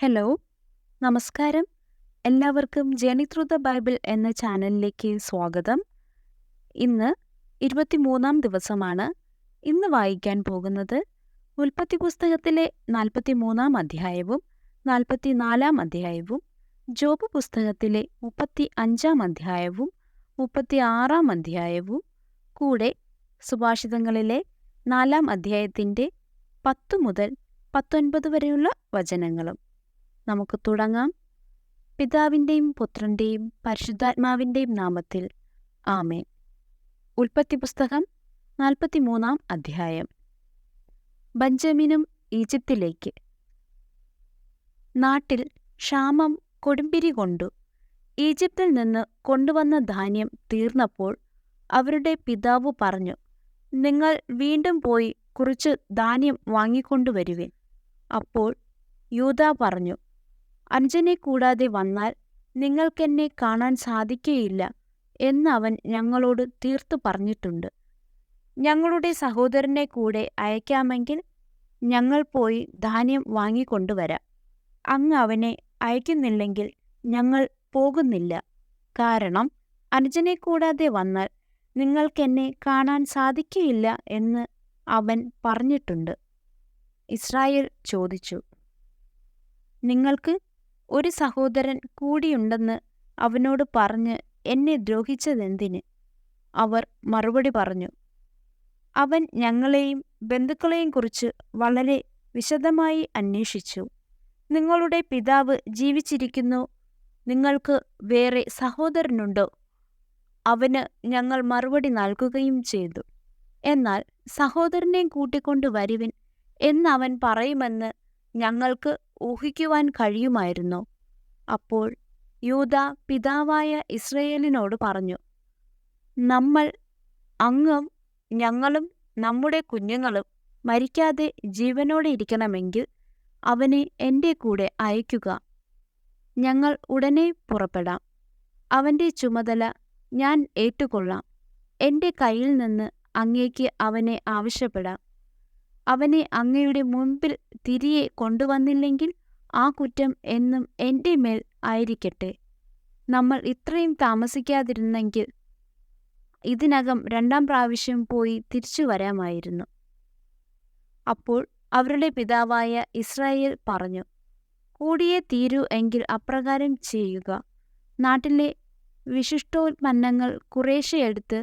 Hello, നമസ്കാരം. എല്ലാവർക്കും journey through the Bible എന്ന ചാനലിലേക്ക് സ്വാഗതം. ഇന്ന് 23-ാം ദിവസമാണ്. ഇന്ന് വായിക്കാൻ പോകുന്നത് ഉൽപ്പത്തി പുസ്തകത്തിലെ 43-ാം അധ്യായവും 44-ാം അധ്യായവും, ജോബ് പുസ്തകത്തിലെ 35-ാം അധ്യായവും 36-ാം അധ്യായവും, കൂടെ സുഭാഷിതങ്ങളിലെ 4-ാം അധ്യായത്തിൻ്റെ 10 മുതൽ 19 വരെയുള്ള വചനങ്ങളും. നമുക്ക് തുടങ്ങാം. പിതാവിൻ്റെയും പുത്രൻ്റെയും പരിശുദ്ധാത്മാവിൻ്റെയും നാമത്തിൽ ആമേൻ. ഉൽപ്പത്തി പുസ്തകം 43-ാം അധ്യായം. ബെഞ്ചമിനും ഈജിപ്തിലേക്ക്. നാട്ടിൽ ക്ഷാമം കൊടുമ്പിരി കൊണ്ടു. ഈജിപ്തിൽ നിന്ന് കൊണ്ടുവന്ന ധാന്യം തീർന്നപ്പോൾ അവരുടെ പിതാവ് പറഞ്ഞു, നിങ്ങൾ വീണ്ടും പോയി കുറച്ച് ധാന്യം വാങ്ങിക്കൊണ്ടുവരുവിൻ. അപ്പോൾ യൂദാ പറഞ്ഞു, അനുജനെ കൂടാതെ വന്നാൽ നിങ്ങൾക്കെന്നെ കാണാൻ സാധിക്കുകയില്ല എന്ന് അവൻ ഞങ്ങളോട് തീർത്തു പറഞ്ഞിട്ടുണ്ട്. ഞങ്ങളുടെ സഹോദരനെ കൂടെ അയക്കാമെങ്കിൽ ഞങ്ങൾ പോയി ധാന്യം വാങ്ങിക്കൊണ്ടുവരാം. അങ്ങ് അവനെ അയക്കുന്നില്ലെങ്കിൽ ഞങ്ങൾ പോകുന്നില്ല. കാരണം അനുജനെ കൂടാതെ വന്നാൽ നിങ്ങൾക്കെന്നെ കാണാൻ സാധിക്കുകയില്ല എന്ന് അവൻ പറഞ്ഞിട്ടുണ്ട്. ഇസ്രായേൽ ചോദിച്ചു, നിങ്ങൾക്ക് ഒരു സഹോദരൻ കൂടിയുണ്ടെന്ന് അവനോട് പറഞ്ഞ് എന്നെ ദ്രോഹിച്ചതെന്തിന്? അവർ മറുപടി പറഞ്ഞു, അവൻ ഞങ്ങളെയും ബന്ധുക്കളെയും കുറിച്ച് വളരെ വിശദമായി അന്വേഷിച്ചു. നിങ്ങളുടെ പിതാവ് ജീവിച്ചിരിക്കുന്നു, നിങ്ങൾക്ക് വേറെ സഹോദരനുണ്ടോ? അവന് ഞങ്ങൾ മറുപടി നൽകുകയും ചെയ്തു. എന്നാൽ സഹോദരനെ കൂട്ടിക്കൊണ്ടു വരുവിൻ എന്നവൻ പറയുമെന്ന് ഞങ്ങൾക്ക് ഊഹിക്കുവാൻ കഴിയുമായിരുന്നു. അപ്പോൾ യൂദാ പിതാവായ ഇസ്രായേലിനോട് പറഞ്ഞു, നമ്മൾ, അങ്ങും ഞങ്ങളും നമ്മുടെ കുഞ്ഞുങ്ങളും മരിക്കാതെ ജീവനോടെ ഇരിക്കണമെങ്കിൽ അവനെ എൻ്റെ കൂടെ അയക്കുക. ഞങ്ങൾ ഉടനെ പുറപ്പെടാം. അവൻ്റെ ചുമതല ഞാൻ ഏറ്റുകൊള്ളാം. എൻ്റെ കയ്യിൽ നിന്ന് അങ്ങേക്ക് അവനെ ആവശ്യപ്പെടാം. അവനെ അങ്ങയുടെ മുൻപിൽ തിരികെ കൊണ്ടുവന്നില്ലെങ്കിൽ ആ കുറ്റം എന്നും എൻ്റെ മേൽ ആയിരിക്കട്ടെ. നമ്മൾ ഇത്രയും താമസിക്കാതിരുന്നെങ്കിൽ ഇതിനകം 2-ാം പ്രാവശ്യം പോയി തിരിച്ചു വരാമായിരുന്നു. അപ്പോൾ അവരുടെ പിതാവായ ഇസ്രായേൽ പറഞ്ഞു, കൂടിയേ തീരൂ എങ്കിൽ അപ്രകാരം ചെയ്യുക. നാട്ടിലെ വിശിഷ്ടോൽപ്പന്നങ്ങൾ കുറേശ്ശെ എടുത്ത്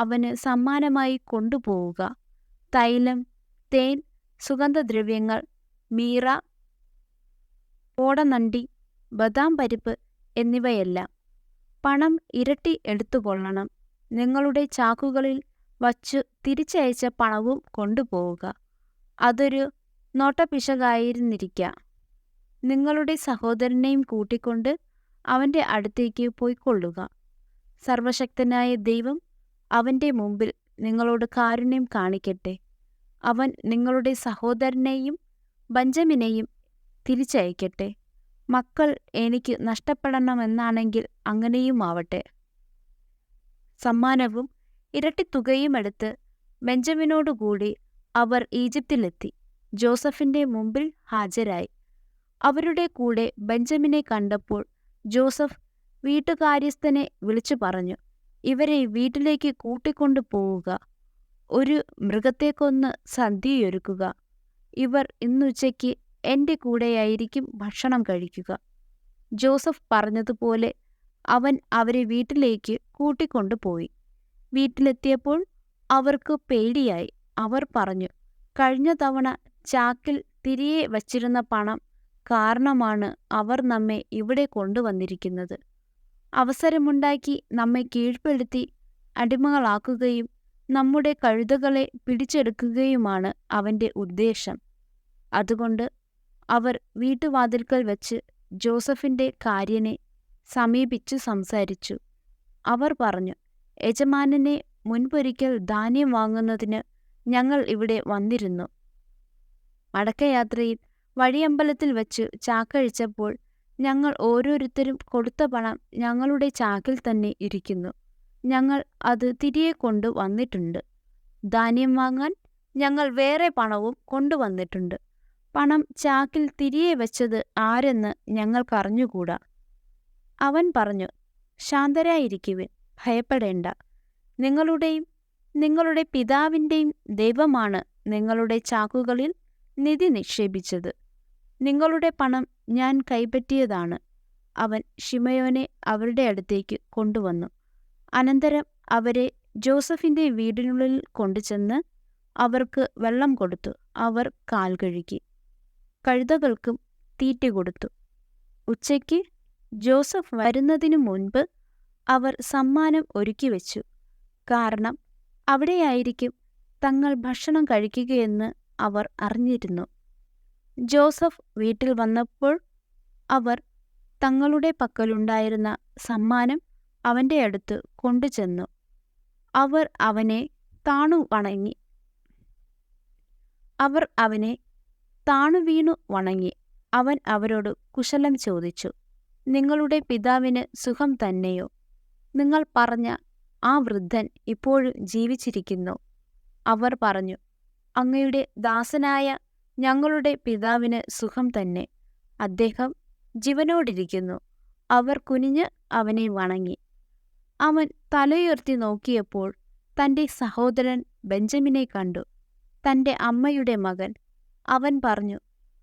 അവന് സമ്മാനമായി കൊണ്ടുപോവുക. തൈലം, തേൻ, സുഗന്ധദ്രവ്യങ്ങൾ, മീറ, ഓടനണ്ടി, ബദാം പരിപ്പ് എന്നിവയെല്ലാം. പണം ഇരട്ടി എടുത്തുകൊള്ളണം. നിങ്ങളുടെ ചാക്കുകളിൽ വച്ചു തിരിച്ചയച്ച പണവും കൊണ്ടുപോവുക. അതൊരു നോട്ടപ്പിശകായിരുന്നിരിക്കാം. നിങ്ങളുടെ സഹോദരനെയും കൂട്ടിക്കൊണ്ട് അവൻ്റെ അടുത്തേക്ക് പോയിക്കൊള്ളുക. സർവശക്തനായ ദൈവം അവൻ്റെ മുമ്പിൽ നിങ്ങളോട് കാരുണ്യം കാണിക്കട്ടെ. അവൻ നിങ്ങളുടെ സഹോദരനെയും ബെഞ്ചമിനെയും തിരിച്ചയക്കട്ടെ. മക്കൾ എനിക്ക് നഷ്ടപ്പെടണമെന്നാണെങ്കിൽ അങ്ങനെയുമാവട്ടെ. സമ്മാനവും ഇരട്ടിത്തുകയും എടുത്ത് ബെഞ്ചമിനോടുകൂടി അവർ ഈജിപ്തിലെത്തി ജോസഫിൻ്റെ മുമ്പിൽ ഹാജരായി. അവരുടെ കൂടെ ബെഞ്ചമിനെ കണ്ടപ്പോൾ ജോസഫ് വീട്ടുകാര്യസ്ഥനെ വിളിച്ചു പറഞ്ഞു, ഇവരെ വീട്ടിലേക്ക് കൂട്ടിക്കൊണ്ടു പോവുക. ഒരു മൃഗത്തെ കൊന്ന് സദ്യയൊരുക്കുക. ഇവർ ഇന്നുച്ചയ്ക്ക് എൻ്റെ കൂടെയായിരിക്കും ഭക്ഷണം കഴിക്കുക. ജോസഫ് പറഞ്ഞതുപോലെ അവൻ അവരെ വീട്ടിലേക്ക് കൂട്ടിക്കൊണ്ടുപോയി. വീട്ടിലെത്തിയപ്പോൾ അവർക്ക് പേടിയായി. അവർ പറഞ്ഞു, കഴിഞ്ഞ തവണ ചാക്കിൽ തിരികെ വച്ചിരുന്ന പണം കാരണമാണ് അവർ നമ്മെ ഇവിടെ കൊണ്ടുവന്നിരിക്കുന്നത്. അവസരമുണ്ടാക്കി നമ്മെ കീഴ്പ്പെടുത്തി അടിമകളാക്കുകയും നമ്മുടെ കഴുതകളെ പിടിച്ചെടുക്കുകയുമാണ് അവൻ്റെ ഉദ്ദേശം. അതുകൊണ്ട് അവർ വീട്ടുവാതിൽക്കൽ വച്ച് ജോസഫിൻ്റെ കാര്യനെ സമീപിച്ചു സംസാരിച്ചു. അവർ പറഞ്ഞു, യജമാനനെ മുൻപൊരിക്കൽ ധാന്യം വാങ്ങുന്നതിന് ഞങ്ങൾ ഇവിടെ വന്നിരുന്നു. മടക്കയാത്രയിൽ വഴിയമ്പലത്തിൽ വച്ചു ചാക്കഴിച്ചപ്പോൾ ഞങ്ങൾ ഓരോരുത്തരും കൊടുത്ത പണം ഞങ്ങളുടെ ചാക്കിൽ തന്നെ ഇരിക്കുന്നു. ഞങ്ങൾ അത് തിരികെ കൊണ്ടു വന്നിട്ടുണ്ട്. ധാന്യം വാങ്ങാൻ ഞങ്ങൾ വേറെ പണവും കൊണ്ടുവന്നിട്ടുണ്ട്. പണം ചാക്കിൽ തിരികെ വച്ചത് ആരെന്ന് ഞങ്ങൾക്കറിഞ്ഞുകൂടാ. അവൻ പറഞ്ഞു, ശാന്തരായിരിക്കുവിൻ, ഭയപ്പെടേണ്ട. നിങ്ങളുടെയും നിങ്ങളുടെ പിതാവിൻ്റെയും ദൈവമാണ് നിങ്ങളുടെ ചാക്കുകളിൽ നിധി നിക്ഷേപിച്ചത്. നിങ്ങളുടെ പണം ഞാൻ കൈപ്പറ്റിയതാണ്. അവൻ ശിമയോനെ അവരുടെ അടുത്തേക്ക് കൊണ്ടുവന്നു. അനന്തരം അവരെ ജോസഫിന്റെ വീടിനുള്ളിൽ കൊണ്ടുചെന്ന് അവർക്ക് വെള്ളം കൊടുത്തു. അവർ കാൽ കഴുകി. കഴുതകൾക്കും തീറ്റ കൊടുത്തു. ഉച്ചയ്ക്ക് ജോസഫ് വരുന്നതിനു മുൻപ് അവർ സമ്മാനം ഒരുക്കിവെച്ചു. കാരണം അവിടെയായിരിക്കും തങ്ങൾ ഭക്ഷണം കഴിക്കുകയെന്ന് അവർ അറിഞ്ഞിരുന്നു. ജോസഫ് വീട്ടിൽ വന്നപ്പോൾ അവർ തങ്ങളുടെ പക്കലുണ്ടായിരുന്ന സമ്മാനം അവന്റെ അടുത്ത് കൊണ്ടുചെന്നു. അവർ അവനെ താണുവീണു വണങ്ങി. അവൻ അവരോട് കുശലം ചോദിച്ചു. നിങ്ങളുടെ പിതാവിന് സുഖം തന്നെയോ? നിങ്ങൾ പറഞ്ഞ ആ വൃദ്ധൻ ഇപ്പോഴും ജീവിച്ചിരിക്കുന്നു. അവർ പറഞ്ഞു, അങ്ങയുടെ ദാസനായ ഞങ്ങളുടെ പിതാവിന് സുഖം തന്നെ. അദ്ദേഹം ജീവനോടിരിക്കുന്നു. അവർ കുനിഞ്ഞ് അവനെ വണങ്ങി. അവൻ തലയുയർത്തി നോക്കിയപ്പോൾ തന്റെ സഹോദരൻ ബെഞ്ചമിനെ കണ്ടു, തന്റെ അമ്മയുടെ മകൻ. അവൻ പറഞ്ഞു,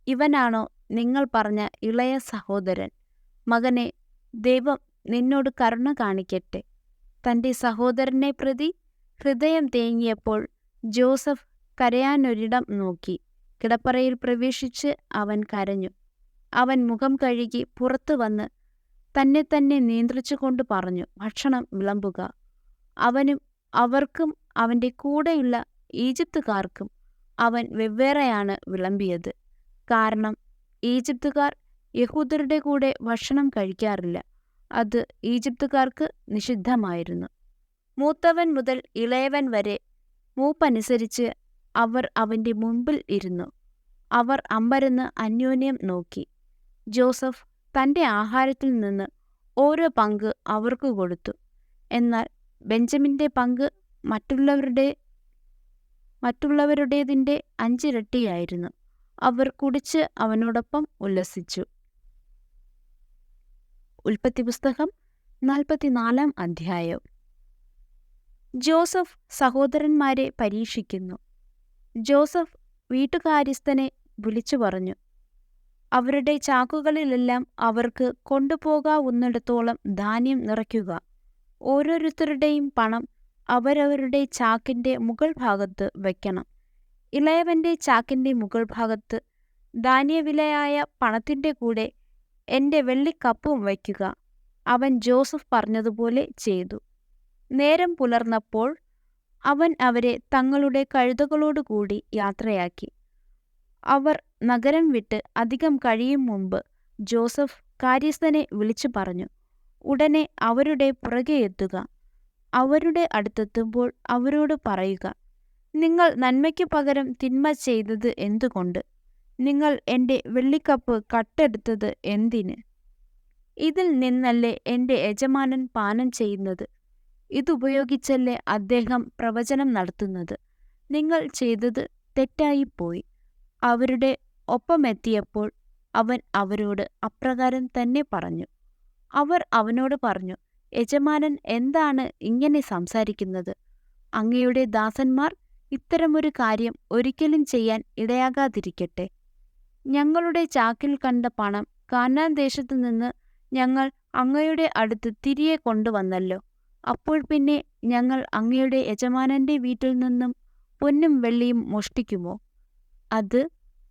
ഇവനാണോ നിങ്ങൾ പറഞ്ഞ ഇളയ സഹോദരൻ? മകനെ, ദൈവം നിന്നോട് കരുണ കാണിക്കട്ടെ. തന്റെ സഹോദരനെ പ്രതി ഹൃദയം തേങ്ങിയപ്പോൾ ജോസഫ് കരയാനൊരിടം നോക്കി. കിടപ്പറയിൽ പ്രവേശിച്ച് അവൻ കരഞ്ഞു. അവൻ മുഖം കഴുകി പുറത്തു വന്ന് തന്നെ നിയന്ത്രിച്ചുകൊണ്ട് പറഞ്ഞു, ഭക്ഷണം വിളമ്പുക. അവനും അവർക്കും അവന്റെ കൂടെയുള്ള ഈജിപ്തുകാർക്കും അവൻ വെവ്വേറെയാണ് വിളമ്പിയത്. കാരണം ഈജിപ്തുകാർ യഹൂദരുടെ കൂടെ ഭക്ഷണം കഴിക്കാറില്ല. അത് ഈജിപ്തുകാർക്ക് നിഷിദ്ധമായിരുന്നു. മൂത്തവൻ മുതൽ ഇളയവൻ വരെ മൂപ്പനുസരിച്ച് അവർ അവന്റെ മുമ്പിൽ ഇരുന്നു. അവർ അമ്പരന്ന് അന്യോന്യം നോക്കി. ജോസഫ് തന്റെ ആഹാരത്തിൽ നിന്ന് ഓരോ പങ്ക് അവർക്ക് കൊടുത്തു. എന്നാൽ ബെഞ്ചമിന്റെ പങ്ക് മറ്റുള്ളവരുടേതിന്റെ 5 ഇരട്ടിയായിരുന്നു. അവർ കുടിച്ച് അവനോടൊപ്പം ഉല്ലസിച്ചു. ഉൽപ്പത്തി പുസ്തകം 44 അധ്യായം. ജോസഫ് സഹോദരന്മാരെ പരീക്ഷിക്കുന്നു. ജോസഫ് വീട്ടുകാര്യസ്ഥനെ വിളിച്ചു പറഞ്ഞു, അവരുടെ ചാക്കുകളിലെല്ലാം അവർക്ക് കൊണ്ടുപോകാവുന്നിടത്തോളം ധാന്യം നിറയ്ക്കുക. ഓരോരുത്തരുടെയും പണം അവരവരുടെ ചാക്കിന്റെ മുകൾ ഭാഗത്ത് വയ്ക്കണം. ഇളയവന്റെ ചാക്കിന്റെ മുകൾ ഭാഗത്ത് ധാന്യവിലയായ പണത്തിന്റെ കൂടെ എന്റെ വെള്ളിക്കപ്പും വയ്ക്കുക. അവൻ ജോസഫ് പറഞ്ഞതുപോലെ ചെയ്തു. നേരം പുലർന്നപ്പോൾ അവൻ അവരെ തങ്ങളുടെ കഴുതകളോടുകൂടി യാത്രയാക്കി. അവർ നഗരം വിട്ട് അധികം കഴിയും മുമ്പ് ജോസഫ് കാര്യസ്ഥനെ വിളിച്ചു പറഞ്ഞു, ഉടനെ അവരുടെ പുറകെ എത്തുക. അവരുടെ അടുത്തെത്തുമ്പോൾ അവരോട് പറയുക, നിങ്ങൾ നന്മയ്ക്കു പകരം തിന്മ ചെയ്തത് എന്തുകൊണ്ട്? നിങ്ങൾ എന്റെ വെള്ളിക്കപ്പ് കട്ടെടുത്തത് എന്തിന്? ഇതിൽ നിന്നല്ലേ എന്റെ യജമാനൻ പാനം ചെയ്യുന്നത്? ഇതുപയോഗിച്ചല്ലേ അദ്ദേഹം പ്രവചനം നടത്തുന്നത്? നിങ്ങൾ ചെയ്തത് തെറ്റായിപ്പോയി. അവരുടെ ഒപ്പമെത്തിയപ്പോൾ അവൻ അവരോട് അപ്രകാരം തന്നെ പറഞ്ഞു. അവർ അവനോട് പറഞ്ഞു, യജമാനൻ എന്താണ് ഇങ്ങനെ സംസാരിക്കുന്നത്? അങ്ങയുടെ ദാസന്മാർ ഇത്തരമൊരു കാര്യം ഒരിക്കലും ചെയ്യാൻ ഇടയാകാതിരിക്കട്ടെ. ഞങ്ങളുടെ ചാക്കിൽ കണ്ട പണം കാനാൻ ദേശത്തു നിന്ന് ഞങ്ങൾ അങ്ങയുടെ അടുത്ത് തിരികെ കൊണ്ടുവന്നല്ലോ. അപ്പോൾ പിന്നെ ഞങ്ങൾ അങ്ങയുടെ യജമാനന്റെ വീട്ടിൽ നിന്നും പൊന്നും വെള്ളിയും മോഷ്ടിക്കുമോ? അത്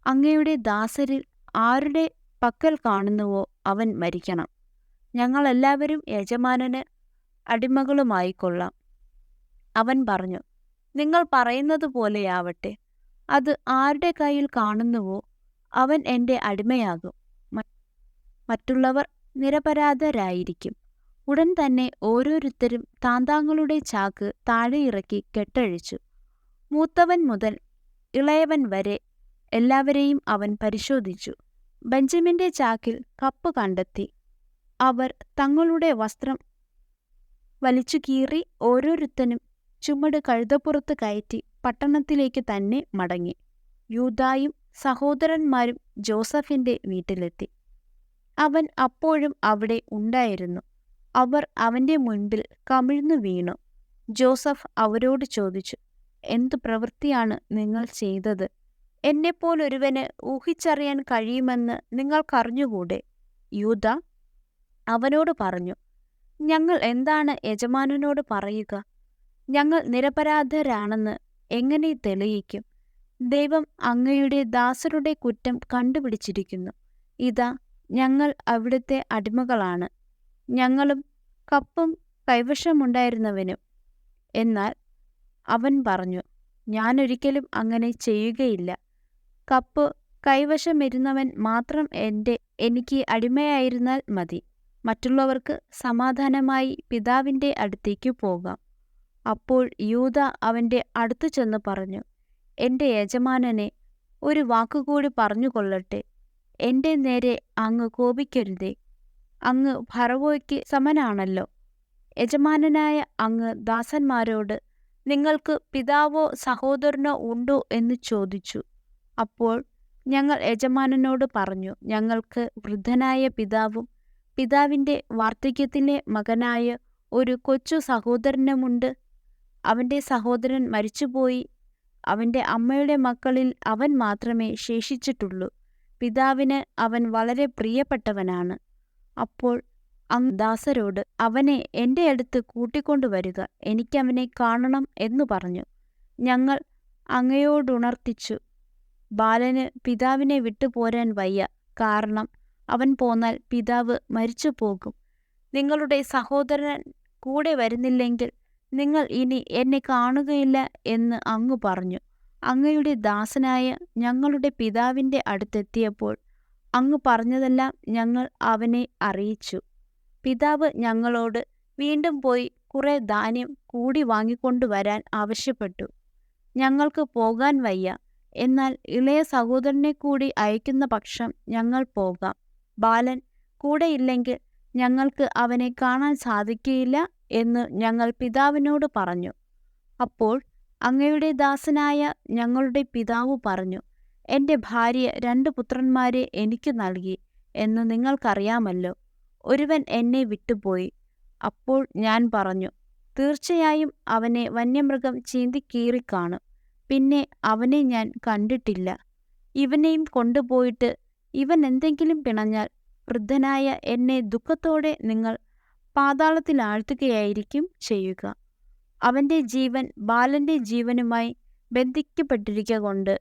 അങ്ങയുടെ ദാസരിൽ ആരുടെ പക്കൽ കാണുന്നുവോ അവൻ മരിക്കണം. ഞങ്ങളെല്ലാവരും യജമാനന് അടിമകളുമായിക്കൊള്ളാം. അവൻ പറഞ്ഞു, നിങ്ങൾ പറയുന്നത് പോലെയാവട്ടെ. അത് ആരുടെ കയ്യിൽ കാണുന്നുവോ അവൻ എന്റെ അടിമയാകും. മറ്റുള്ളവർ നിരപരാധരായിരിക്കും. ഉടൻ തന്നെ ഓരോരുത്തരും താന്താങ്ങളുടെ ചാക്ക് താഴെയിറക്കി കെട്ടഴിച്ചു. മൂത്തവൻ മുതൽ ഇളയവൻ വരെ എല്ലാവരെയും അവൻ പരിശോധിച്ചു. ബെഞ്ചമിന്റെ ചാക്കിൽ കപ്പ് കണ്ടെത്തി. അവർ തങ്ങളുടെ വസ്ത്രം വലിച്ചു കീറി ഓരോരുത്തനും ചുമട് കഴുതപ്പുറത്ത് കയറ്റി പട്ടണത്തിലേക്ക് തന്നെ മടങ്ങി. യൂദായും സഹോദരന്മാരും ജോസഫിന്റെ വീട്ടിലെത്തി. അവൻ അപ്പോഴും അവിടെ ഉണ്ടായിരുന്നു. അവർ അവന്റെ മുൻപിൽ കമിഴ്ന്നു വീണു. ജോസഫ് അവരോട് ചോദിച്ചു, എന്തു പ്രവൃത്തിയാണ് നിങ്ങൾ ചെയ്തത്? എന്നെപ്പോലൊരുവന് ഊഹിച്ചറിയാൻ കഴിയുമെന്ന് നിങ്ങൾക്കറിഞ്ഞുകൂടെ? യൂദ അവനോട് പറഞ്ഞു, ഞങ്ങൾ എന്താണ് യജമാനനോട് പറയുക? ഞങ്ങൾ നിരപരാധരാണെന്ന് എങ്ങനെ തെളിയിക്കും? ദൈവം അങ്ങയുടെ ദാസരുടെ കുറ്റം കണ്ടുപിടിച്ചിരിക്കുന്നു. ഇതാ, ഞങ്ങൾ അവിടുത്തെ അടിമകളാണ്, ഞങ്ങളും കപ്പും കൈവശമുണ്ടായിരുന്നവനും. എന്നാൽ അവൻ പറഞ്ഞു, ഞാനൊരിക്കലും അങ്ങനെ ചെയ്യുകയില്ല. കപ്പ് കൈവശമിരുന്നവൻ മാത്രം എനിക്ക് അടിമയായിരുന്നാൽ മതി. മറ്റുള്ളവർക്ക് സമാധാനമായി പിതാവിന്റെ അടുത്തേക്ക് പോകാം. അപ്പോൾ യൂദ അവന്റെ അടുത്തു ചെന്ന് പറഞ്ഞു, എന്റെ യജമാനനെ ഒരു വാക്കുകൂടി പറഞ്ഞുകൊള്ളട്ടെ. എന്റെ നേരെ അങ്ങ് കോപിക്കരുതേ. അങ്ങ് ഫറവോയ്ക്ക് സമനാണല്ലോ. യജമാനനായ അങ്ങ് ദാസന്മാരോട്, നിങ്ങൾക്ക് പിതാവോ സഹോദരനോ ഉണ്ടോ എന്ന് ചോദിച്ചു. അപ്പോൾ ഞങ്ങൾ യജമാനനോട് പറഞ്ഞു, ഞങ്ങൾക്ക് വൃദ്ധനായ പിതാവും പിതാവിന്റെ വാർദ്ധക്യത്തിലെ മകനായ ഒരു കൊച്ചു സഹോദരനുമുണ്ട്. അവന്റെ സഹോദരൻ മരിച്ചുപോയി. അവന്റെ അമ്മയുടെ മക്കളിൽ അവൻ മാത്രമേ ശേഷിച്ചിട്ടുള്ളൂ. പിതാവിന് അവൻ വളരെ പ്രിയപ്പെട്ടവനാണ്. അപ്പോൾ അങ്ങ് ദാസരോട്, അവനെ എൻ്റെ അടുത്ത് കൂട്ടിക്കൊണ്ടുവരിക, എനിക്കവനെ കാണണം എന്നു പറഞ്ഞു. ഞങ്ങൾ അങ്ങയോടുണർത്തിച്ചു, ബാലന് പിതാവിനെ വിട്ടുപോരാൻ വയ്യ. കാരണം അവൻ പോന്നാൽ പിതാവ് മരിച്ചുപോകും. നിങ്ങളുടെ സഹോദരൻ കൂടെ വരുന്നില്ലെങ്കിൽ നിങ്ങൾ ഇനി എന്നെ കാണുകയില്ല എന്ന് അങ്ങ് പറഞ്ഞു. അങ്ങയുടെ ദാസനായ ഞങ്ങളുടെ പിതാവിൻ്റെ അടുത്തെത്തിയപ്പോൾ അങ്ങ് പറഞ്ഞതെല്ലാം ഞങ്ങൾ അവനെ അറിയിച്ചു. പിതാവ് ഞങ്ങളോട് വീണ്ടും പോയി കുറെ ധാന്യം കൂടി വാങ്ങിക്കൊണ്ടുവരാൻ ആവശ്യപ്പെട്ടു. ഞങ്ങൾക്ക് പോകാൻ വയ്യ. എന്നാൽ ഇളയ സഹോദരനെ കൂടി അയക്കുന്ന പക്ഷം ഞങ്ങൾ പോകാം. ബാലൻ കൂടെയില്ലെങ്കിൽ ഞങ്ങൾക്ക് അവനെ കാണാൻ സാധിക്കുകയില്ല എന്ന് ഞങ്ങൾ പിതാവിനോട് പറഞ്ഞു. അപ്പോൾ അങ്ങയുടെ ദാസനായ ഞങ്ങളുടെ പിതാവ് പറഞ്ഞു, എൻ്റെ ഭാര്യ 2 പുത്രന്മാരെ എനിക്ക് നൽകി എന്ന് നിങ്ങൾക്കറിയാമല്ലോ. ഒരുവൻ എന്നെ വിട്ടുപോയി. അപ്പോൾ ഞാൻ പറഞ്ഞു, തീർച്ചയായും അവനെ വന്യമൃഗം ചീന്തിക്കീറിക്കാണും. പിന്നെ അവനെ ഞാൻ കണ്ടിട്ടില്ല. ഇവനെയും കൊണ്ടുപോയിട്ട് ഇവൻ എന്തെങ്കിലും പിണഞ്ഞാൽ വൃദ്ധനായ എന്നെ ദുഃഖത്തോടെ നിങ്ങൾ പാതാളത്തിലാഴ്ത്തുകയായിരിക്കും ചെയ്യുക. അവൻ്റെ ജീവൻ ബാലൻ്റെ ജീവനുമായി ബന്ധിക്കപ്പെട്ടിരിക്കൊണ്ട്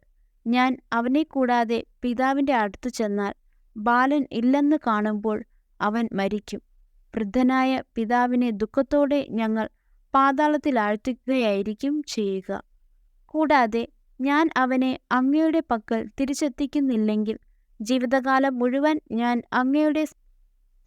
ഞാൻ അവനെ കൂടാതെ പിതാവിൻ്റെ അടുത്തു ചെന്നാൽ ബാലൻ ഇല്ലെന്ന് കാണുമ്പോൾ അവൻ മരിക്കും. വൃദ്ധനായ പിതാവിനെ ദുഃഖത്തോടെ ഞങ്ങൾ പാതാളത്തിലാഴ്ത്തുകയായിരിക്കും ചെയ്യുക. കൂടാതെ ഞാൻ അവനെ അങ്ങയുടെ പക്കൽ തിരിച്ചെത്തിക്കുന്നില്ലെങ്കിൽ ജീവിതകാലം മുഴുവൻ ഞാൻ അങ്ങയുടെ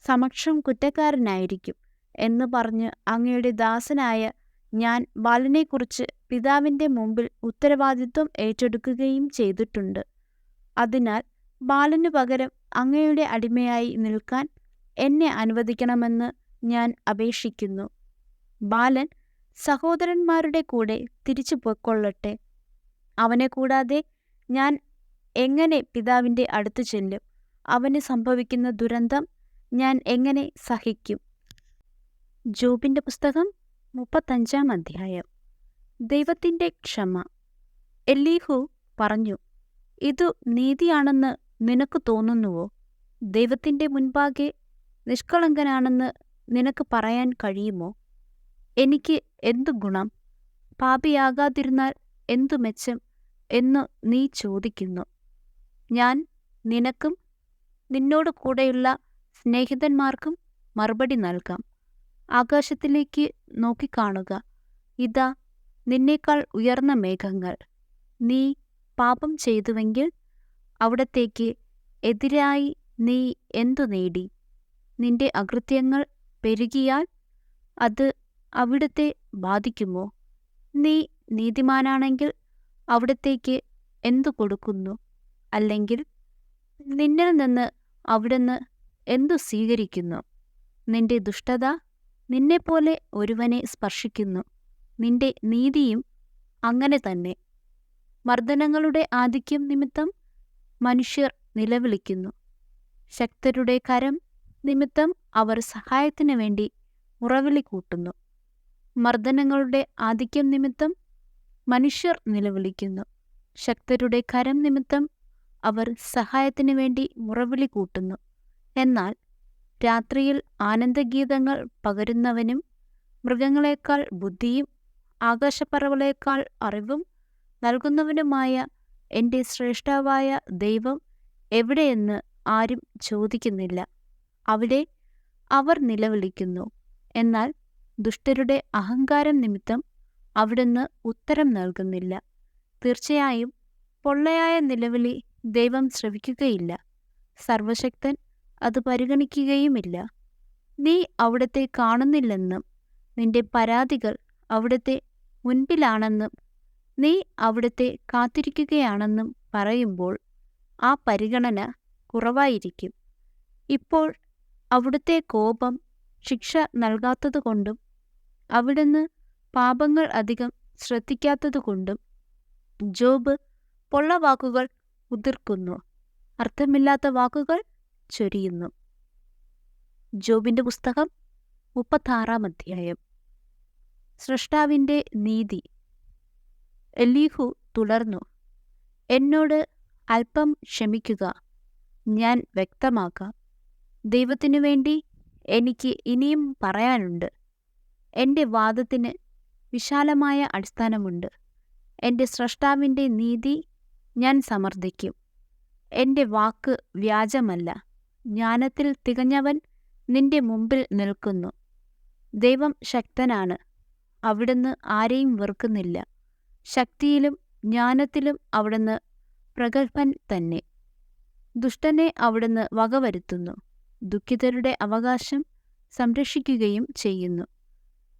സമക്ഷം കുറ്റക്കാരനായിരിക്കും എന്ന് പറഞ്ഞ് അങ്ങയുടെ ദാസനായ ഞാൻ ബാലനെക്കുറിച്ച് പിതാവിൻ്റെ മുമ്പിൽ ഉത്തരവാദിത്വം ഏറ്റെടുക്കുകയും ചെയ്തിട്ടുണ്ട്. അതിനാൽ ബാലനു പകരം അങ്ങയുടെ അടിമയായി നിൽക്കാൻ എന്നെ അനുവദിക്കണമെന്ന് ഞാൻ അപേക്ഷിക്കുന്നു. ബാലൻ സഹോദരന്മാരുടെ കൂടെ തിരിച്ചു പൊയ്ക്കൊള്ളട്ടെ. അവനെ കൂടാതെ ഞാൻ എങ്ങനെ പിതാവിൻ്റെ അടുത്ത് ചെല്ലും? അവന് സംഭവിക്കുന്ന ദുരന്തം ഞാൻ എങ്ങനെ സഹിക്കും? ജോബിൻ്റെ പുസ്തകം 35-ാം അധ്യായം. ദൈവത്തിൻ്റെ ക്ഷമ. എലീഹു പറഞ്ഞു, ഇതു നീതിയാണെന്ന് നിനക്ക് തോന്നുന്നുവോ? ദൈവത്തിൻ്റെ മുൻപാകെ നിഷ്കളങ്കനാണെന്ന് നിനക്ക് പറയാൻ കഴിയുമോ? എനിക്ക് എന്തു ഗുണം? പാപിയാകാതിരുന്നാൽ എന്തു മെച്ചം എന്നു നീ ചോദിക്കുന്നു. ഞാൻ നിനക്കും നിന്നോട് കൂടെയുള്ള സ്നേഹിതന്മാർക്കും മറുപടി നൽകാം. ആകാശത്തിലേക്ക് നോക്കിക്കാണുക. ഇതാ, നിന്നേക്കാൾ ഉയർന്ന മേഘങ്ങൾ. നീ പാപം ചെയ്തുവെങ്കിൽ അവിടത്തേക്ക് എതിരായി നീ എന്തു നേടി? നിന്റെ അകൃത്യങ്ങൾ പെരുകിയാൽ അത് അവിടുത്തെ ബാധിക്കുമോ? നീ നീതിമാനാണെങ്കിൽ അവിടത്തേക്ക് എന്തു കൊടുക്കുന്നു? അല്ലെങ്കിൽ നിന്നിൽ നിന്ന് അവിടുന്ന് എന്തു സ്വീകരിക്കുന്നു? നിന്റെ ദുഷ്ടത നിന്നെപ്പോലെ ഒരുവനെ സ്പർശിക്കുന്നു. നിന്റെ നീതിയും അങ്ങനെ തന്നെ. മർദ്ദനങ്ങളുടെ ആധിക്യം നിമിത്തം മനുഷ്യർ നിലവിളിക്കുന്നു. ശക്തരുടെ കരം നിമിത്തം അവർ സഹായത്തിനു വേണ്ടി മുറവിളി കൂട്ടുന്നു. മർദ്ദനങ്ങളുടെ ആധിക്യം നിമിത്തം മനുഷ്യർ നിലവിളിക്കുന്നു. ശക്തരുടെ കരം നിമിത്തം അവർ സഹായത്തിനു വേണ്ടി മുറവിളി കൂട്ടുന്നു. എന്നാൽ രാത്രിയിൽ ആനന്ദഗീതങ്ങൾ പകരുന്നവനും മൃഗങ്ങളെക്കാൾ ബുദ്ധിയും ആകാശപ്പറവകളേക്കാൾ അറിവും നൽകുന്നവനുമായ എൻ്റെ ശ്രേഷ്ഠാവായ ദൈവം എവിടെയെന്ന് ആരും ചോദിക്കുന്നില്ല. അവിടെ അവർ നിലവിളിക്കുന്നു. എന്നാൽ ദുഷ്ടരുടെ അഹങ്കാരം നിമിത്തം അവിടുന്ന് ഉത്തരം നൽകുന്നില്ല. തീർച്ചയായും പൊള്ളയായ നിലവിളി ദൈവം ശ്രവിക്കുകയില്ല. സർവശക്തൻ അത് പരിഗണിക്കുകയുമില്ല. നീ അവിടുത്തെ കാണുന്നില്ലെന്നും നിന്റെ പരാതികൾ അവിടുത്തെ മുൻപിലാണെന്നും നീ അവിടുത്തെ കാത്തിരിക്കുകയാണെന്നും പറയുമ്പോൾ ആ പരിഗണന കുറവായിരിക്കും. ഇപ്പോൾ അവിടുത്തെ കോപം ശിക്ഷ നൽകാത്തതുകൊണ്ടും അവിടുന്ന് പാപങ്ങൾ അധികം ശ്രദ്ധിക്കാത്തതുകൊണ്ടും ജോബ് പൊള്ളവാക്കുകൾ ഉതിർക്കുന്നു, അർത്ഥമില്ലാത്ത വാക്കുകൾ ചൊരിയുന്നു. ജോബിന്റെ പുസ്തകം 36-ാം അധ്യായം. സ്രഷ്ടാവിന്റെ നീതി. എലീഹു തുടർന്നു, എന്നോട് അല്പം ക്ഷമിക്കുക, ഞാൻ വ്യക്തമാക്കാം. ദൈവത്തിനു വേണ്ടി എനിക്ക് ഇനിയും പറയാനുണ്ട്. എൻ്റെ വാദത്തിന് വിശാലമായ അടിസ്ഥാനമുണ്ട്. എൻ്റെ സ്രഷ്ടാവിൻ്റെ നീതി ഞാൻ സമർത്ഥിക്കും. എൻ്റെ വാക്ക് വ്യാജമല്ല. ജ്ഞാനത്തിൽ തികഞ്ഞവൻ നിന്റെ മുമ്പിൽ നിൽക്കുന്നു. ദൈവം ശക്തനാണ്, അവിടുന്ന് ആരെയും വെറുക്കുന്നില്ല. ശക്തിയിലും ജ്ഞാനത്തിലും അവിടുന്ന് പ്രഗത്ഭൻ തന്നെ. ദുഷ്ടനെ അവിടുന്ന് വകവരുത്തുന്നു, ദുഃഖിതരുടെ അവകാശം സംരക്ഷിക്കുകയും ചെയ്യുന്നു.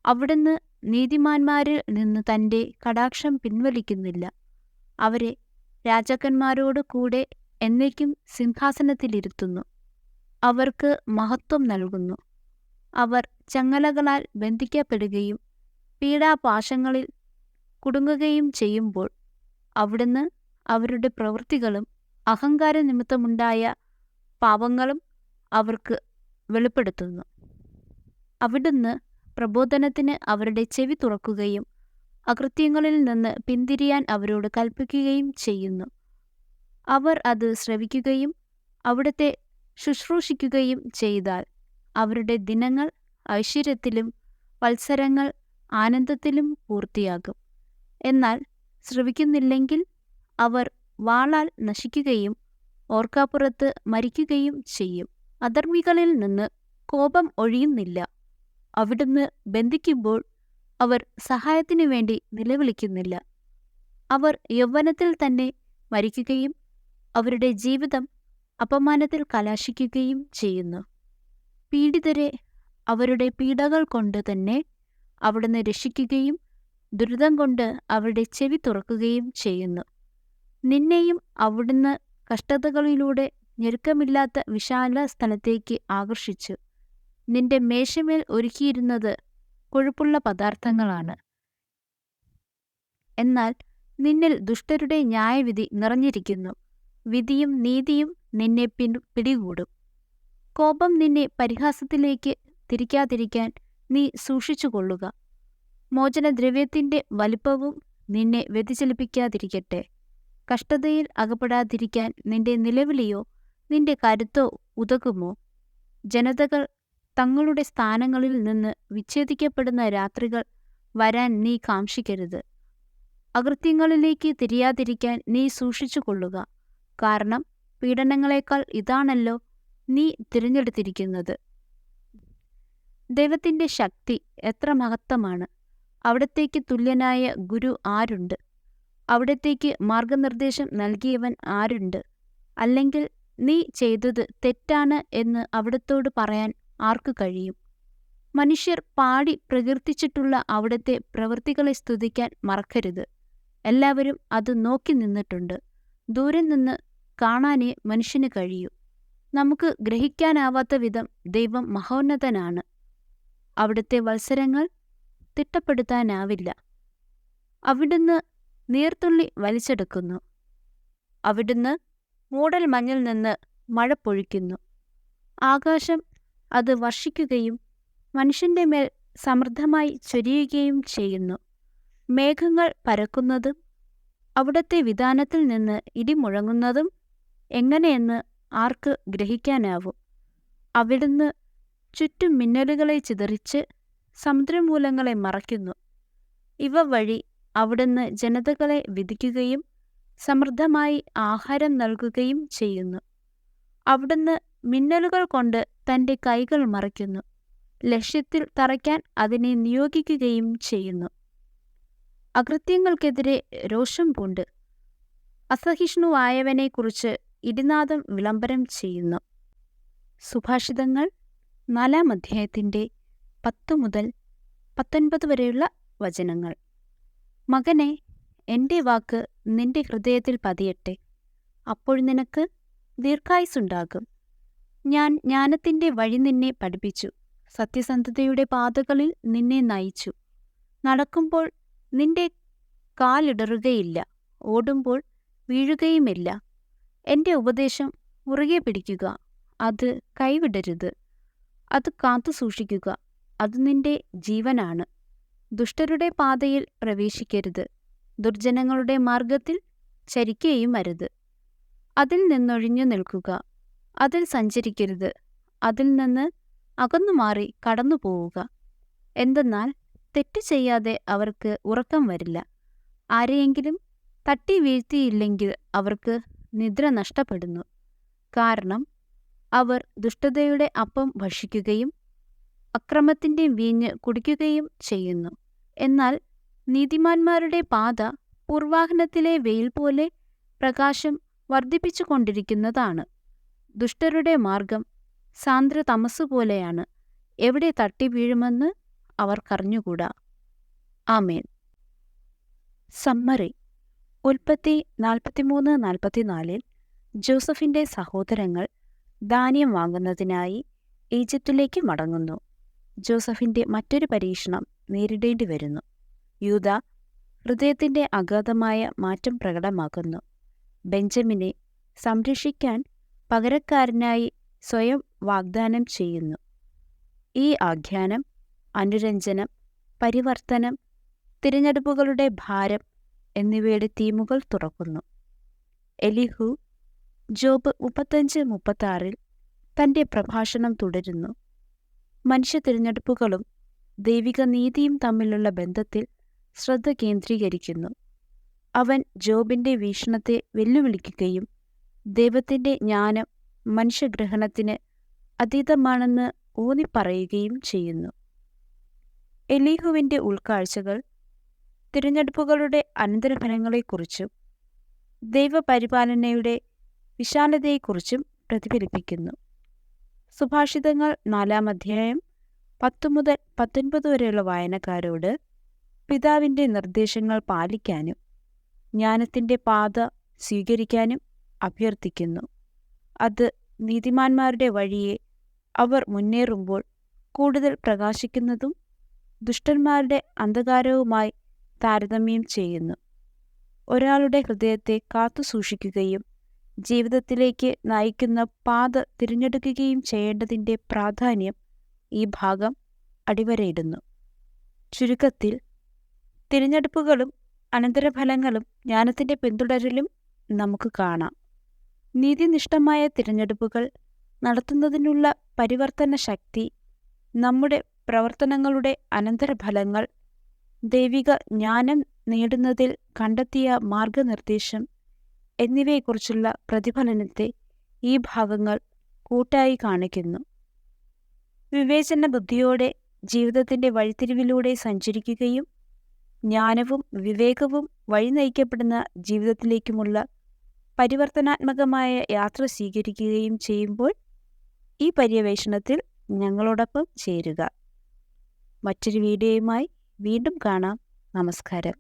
അവിടുന്ന് നീതിമാന്മാരിൽ നിന്ന് തൻ്റെ കടാക്ഷം പിൻവലിക്കുന്നില്ല. അവരെ രാജാക്കന്മാരോട് കൂടെ എന്നേക്കും സിംഹാസനത്തിലിരുത്തുന്നു. അവർക്ക് മഹത്വം നൽകുന്നു. അവർ ചങ്ങലകളാൽ ബന്ധിക്കപ്പെടുകയും പീഡാപാശങ്ങളിൽ കുടുങ്ങുകയും ചെയ്യുമ്പോൾ അവിടുന്ന് അവരുടെ പ്രവൃത്തികളും അഹങ്കാര നിമിത്തമുണ്ടായ പാപങ്ങളും അവർക്ക് വെളിപ്പെടുത്തുന്നു. അവിടുന്ന് പ്രബോധനത്തിന് അവരുടെ ചെവി തുറക്കുകയും അകൃത്യങ്ങളിൽ നിന്ന് പിന്തിരിയാൻ അവരോട് കൽപ്പിക്കുകയും ചെയ്യുന്നു. അവർ അത് ശ്രവിക്കുകയും അവിടുത്തെ ശുശ്രൂഷിക്കുകയും ചെയ്താൽ അവരുടെ ദിനങ്ങൾ ഐശ്വര്യത്തിലും വത്സരങ്ങൾ ആനന്ദത്തിലും പൂർത്തിയാകും. എന്നാൽ ശ്രവിക്കുന്നില്ലെങ്കിൽ അവർ വാളാൽ നശിക്കുകയും ഓർക്കാപ്പുറത്ത് മരിക്കുകയും ചെയ്യും. അധർമ്മികളിൽ നിന്ന് കോപം ഒഴിയുന്നില്ല. അവിടുന്ന് ബന്ധിക്കുമ്പോൾ അവർ സഹായത്തിനു വേണ്ടി നിലവിളിക്കുന്നില്ല. അവർ യൗവനത്തിൽ തന്നെ മരിക്കുകയും അവരുടെ ജീവിതം അപമാനത്തിൽ കലാശിക്കുകയും ചെയ്യുന്നു. പീഡിതരെ അവരുടെ പീഡകൾ കൊണ്ട് തന്നെ അവിടുന്ന് രക്ഷിക്കുകയും ദുരിതം കൊണ്ട് അവരുടെ ചെവി തുറക്കുകയും ചെയ്യുന്നു. നിന്നെയും അവിടുന്ന് കഷ്ടതകളിലൂടെ ഞെരുക്കമില്ലാത്ത വിശാല സ്ഥലത്തേക്ക് ആകർഷിച്ചു. നിന്റെ മേശമേൽ ഒരുക്കിയിരുന്നത് കൊഴുപ്പുള്ള പദാർത്ഥങ്ങളാണ്. എന്നാൽ നിന്നിൽ ദുഷ്ടരുടെ ന്യായവിധി നിറഞ്ഞിരിക്കുന്നു. വിധിയും നീതിയും നിന്നെ പിടികൂടും. കോപം നിന്നെ പരിഹാസത്തിലേക്ക് തിരിക്കാതിരിക്കാൻ നീ സൂക്ഷിച്ചുകൊള്ളുക. മോചനദ്രവ്യത്തിൻ്റെ വലിപ്പവും നിന്നെ വ്യതിചലിപ്പിക്കാതിരിക്കട്ടെ. കഷ്ടതയിൽ അകപ്പെടാതിരിക്കാൻ നിന്റെ നിലവിളിയോ നിന്റെ കരുത്തോ ഉതകുമോ? ജനതകൾ തങ്ങളുടെ സ്ഥാനങ്ങളിൽ നിന്ന് വിച്ഛേദിക്കപ്പെടുന്ന രാത്രികൾ വരാൻ നീ കാംക്ഷിക്കരുത്. അകൃത്യങ്ങളിലേക്ക് തിരിയാതിരിക്കാൻ നീ സൂക്ഷിച്ചുകൊള്ളുക. കാരണം പീഡനങ്ങളെക്കാൾ ഇതാണല്ലോ നീ തിരഞ്ഞെടുത്തിരിക്കുന്നത്. ദൈവത്തിൻ്റെ ശക്തി എത്ര മഹത്തമാണ്! അവിടത്തേക്ക് തുല്യനായ ഗുരു ആരുണ്ട്? അവിടത്തേക്ക് മാർഗനിർദ്ദേശം നൽകിയവൻ ആരുണ്ട്? അല്ലെങ്കിൽ നീ ചെയ്തത് തെറ്റാണ് എന്ന് അവിടത്തോട് പറയാൻ ആർക്ക് കഴിയും? മനുഷ്യർ പാടി പ്രകീർത്തിച്ചിട്ടുള്ള അവിടുത്തെ പ്രവൃത്തികളെ സ്തുതിക്കാൻ മറക്കരുത്. എല്ലാവരും അത് നോക്കി നിന്നിട്ടുണ്ട്. ദൂരെ നിന്ന് കാണാനേ മനുഷ്യന് കഴിയൂ. നമുക്ക് ഗ്രഹിക്കാനാവാത്ത വിധം ദൈവം മഹോന്നതനാണ്. അവിടുത്തെ വത്സരങ്ങൾ തിട്ടപ്പെടുത്താനാവില്ല. അവിടുന്ന് നീർത്തുള്ളി വലിച്ചെടുക്കുന്നു. അവിടുന്ന് മൂടൽ മഞ്ഞിൽ നിന്ന് മഴ പൊഴിക്കുന്നു. ആകാശം അത് വർഷിക്കുകയും മനുഷ്യന്റെ മേൽ സമൃദ്ധമായി ചൊരിയുകയും ചെയ്യുന്നു. മേഘങ്ങൾ പരക്കുന്നതും അവിടത്തെ വിതാനത്തിൽ നിന്ന് ഇടിമുഴങ്ങുന്നതും എങ്ങനെയെന്ന് ആർക്ക് ഗ്രഹിക്കാനാവും? അവിടുന്ന് ചുറ്റും മിന്നലുകളെ ചിതറിച്ച് സമുദ്രമൂലങ്ങളെ മറയ്ക്കുന്നു. ഇവ വഴി അവിടുന്ന് ജനതകളെ വിധിക്കുകയും സമൃദ്ധമായി ആഹാരം നൽകുകയും ചെയ്യുന്നു. അവിടുന്ന് മിന്നലുകൾ കൊണ്ട് തൻ്റെ കൈകൾ മറയ്ക്കുന്നു. ലക്ഷ്യത്തിൽ തറയ്ക്കാൻ അതിനെ നിയോഗിക്കുകയും ചെയ്യുന്നു. അകൃത്യങ്ങൾക്കെതിരെ രോഷം പൂണ്ട് അസഹിഷ്ണുവായവനെക്കുറിച്ച് ഇടിനാദം വിളംബരം ചെയ്യുന്നു. സുഭാഷിതങ്ങൾ 4-ാം അധ്യായത്തിൻ്റെ 10 മുതൽ 19 വരെയുള്ള വചനങ്ങൾ. മകനെ, എൻ്റെ വാക്ക് നിന്റെ ഹൃദയത്തിൽ പതിയട്ടെ. അപ്പോൾ നിനക്ക് ദീർഘായുസ്സുണ്ടാകും. ഞാൻ ജ്ഞാനത്തിൻ്റെ വഴി നിന്നെ പഠിപ്പിച്ചു, സത്യസന്ധതയുടെ പാതകളിൽ നിന്നെ നയിച്ചു. നടക്കുമ്പോൾ നിന്റെ കാലിടറുകയില്ല, ഓടുമ്പോൾ വീഴുകയുമില്ല. എൻ്റെ ഉപദേശം മുറുകെ പിടിക്കുക, അത് കൈവിടരുത്. അത് കാത്തു സൂക്ഷിക്കുക, അത് നിന്റെ ജീവനാണ്. ദുഷ്ടരുടെ പാതയിൽ പ്രവേശിക്കരുത്, ദുർജനങ്ങളുടെ മാർഗത്തിൽ ചരിക്കുകയും അരുത്. അതിൽ നിന്നൊഴിഞ്ഞു നിൽക്കുക, അതിൽ സഞ്ചരിക്കരുത്, അതിൽ നിന്ന് അകന്നുമാറി കടന്നു പോവുക. എന്തെന്നാൽ തെറ്റ് ചെയ്യാതെ അവർക്ക് ഉറക്കം വരില്ല. ആരെയെങ്കിലും തട്ടി വീഴ്ത്തിയില്ലെങ്കിൽ അവർക്ക് നിദ്ര നഷ്ടപ്പെടുന്നു. കാരണം അവർ ദുഷ്ടതയുടെ അപ്പം ഭക്ഷിക്കുകയും അക്രമത്തിൻ്റെ വീഞ്ഞ് കുടിക്കുകയും ചെയ്യുന്നു. എന്നാൽ നീതിമാന്മാരുടെ പാത പൂർവാഹനത്തിലെ വെയിൽ പോലെ പ്രകാശം വർദ്ധിപ്പിച്ചു കൊണ്ടിരിക്കുന്നതാണ്. ദുഷ്ടരുടെ മാർഗം സാന്ദ്ര തമസ്സുപോലെയാണ്, എവിടെ തട്ടി വീഴുമെന്ന് അവർക്കറിഞ്ഞുകൂടാ. ആമേൻ. സമ്മറി. ഉൽപ്പത്തി 43-44 ജോസഫിൻ്റെ സഹോദരങ്ങൾ ധാന്യം വാങ്ങുന്നതിനായി ഈജിപ്തിലേക്ക് മടങ്ങുന്നു. ജോസഫിൻ്റെ മറ്റൊരു പരീക്ഷണം നേരിടേണ്ടി വരുന്നു. യൂദ ഹൃദയത്തിൻ്റെ അഗാധമായ മാറ്റം പ്രകടമാക്കുന്നു. ബെഞ്ചമിനെ സംരക്ഷിക്കാൻ പകരക്കാരനായി സ്വയം വാഗ്ദാനം ചെയ്യുന്നു. ഈ ആഖ്യാനം അനുരഞ്ജനം, പരിവർത്തനം, തിരഞ്ഞെടുപ്പുകളുടെ ഭാരം എന്നിവയുടെ തീമുകൾ തുറക്കുന്നു. എലിഹു ജോബ് 35-36 തൻ്റെ പ്രഭാഷണം തുടരുന്നു. മനുഷ്യ തിരഞ്ഞെടുപ്പുകളും ദൈവിക നീതിയും തമ്മിലുള്ള ബന്ധത്തിൽ ശ്രദ്ധ കേന്ദ്രീകരിക്കുന്നു. അവൻ ജോബിൻ്റെ വീക്ഷണത്തെ വെല്ലുവിളിക്കുകയും ദൈവത്തിൻ്റെ ജ്ഞാനം മനുഷ്യഗ്രഹണത്തിന് അതീതമാണെന്ന് ഊന്നിപ്പറയുകയും ചെയ്യുന്നു. എലീഹുവിൻ്റെ ഉൾക്കാഴ്ചകൾ തിരഞ്ഞെടുപ്പുകളുടെ അനന്തരഫലങ്ങളെക്കുറിച്ചും ദൈവപരിപാലനയുടെ വിശാലതയെക്കുറിച്ചും പ്രതിഫലിപ്പിക്കുന്നു. സുഭാഷിതങ്ങൾ 4-ാം അധ്യായം 10 മുതൽ 19 വരെയുള്ള വായനക്കാരോട് പിതാവിൻ്റെ നിർദ്ദേശങ്ങൾ പാലിക്കാനും ജ്ഞാനത്തിൻ്റെ പാത സ്വീകരിക്കാനും അഭ്യർത്ഥിക്കുന്നു. അത് നീതിമാന്മാരുടെ വഴിയെ അവർ മുന്നേറുമ്പോൾ കൂടുതൽ പ്രകാശിക്കുന്നതും ദുഷ്ടന്മാരുടെ അന്ധകാരവുമായി താരതമ്യം ചെയ്യുന്നു. ഒരാളുടെ ഹൃദയത്തെ കാത്തുസൂക്ഷിക്കുകയും ജീവിതത്തിലേക്ക് നയിക്കുന്ന പാത തിരഞ്ഞെടുക്കുകയും ചെയ്യേണ്ടതിൻ്റെ പ്രാധാന്യം ഈ ഭാഗം അടിവരയിടുന്നു. ചുരുക്കത്തിൽ, തിരഞ്ഞെടുപ്പുകളും അനന്തരഫലങ്ങളും ജ്ഞാനത്തിൻ്റെ പിന്തുടരലും നമുക്ക് കാണാം. നീതിനിഷ്ഠമായ തിരഞ്ഞെടുപ്പുകൾ നടത്തുന്നതിനുള്ള പരിവർത്തന ശക്തി, നമ്മുടെ പ്രവർത്തനങ്ങളുടെ അനന്തരഫലങ്ങൾ, ദൈവിക ജ്ഞാനം നേടുന്നതിൽ കണ്ടെത്തിയ മാർഗനിർദ്ദേശം എന്നിവയെക്കുറിച്ചുള്ള പ്രതിഫലനത്തെ ഈ ഭാഗങ്ങൾ കൂട്ടായി കാണിക്കുന്നു. വിവേചന ബുദ്ധിയോടെ ജീവിതത്തിൻ്റെ വഴിത്തിരിവിലൂടെ സഞ്ചരിക്കുകയും ജ്ഞാനവും വിവേകവും വഴി നയിക്കപ്പെടുന്ന ജീവിതത്തിലേക്കുമുള്ള പരിവർത്തനാത്മകമായ യാത്ര സ്വീകരിക്കുകയും ചെയ്യുമ്പോൾ ഈ പര്യവേഷണത്തിൽ ഞങ്ങളോടൊപ്പം ചേരുക. മറ്റൊരു വീഡിയോയുമായി വീണ്ടും കാണാം. നമസ്കാരം.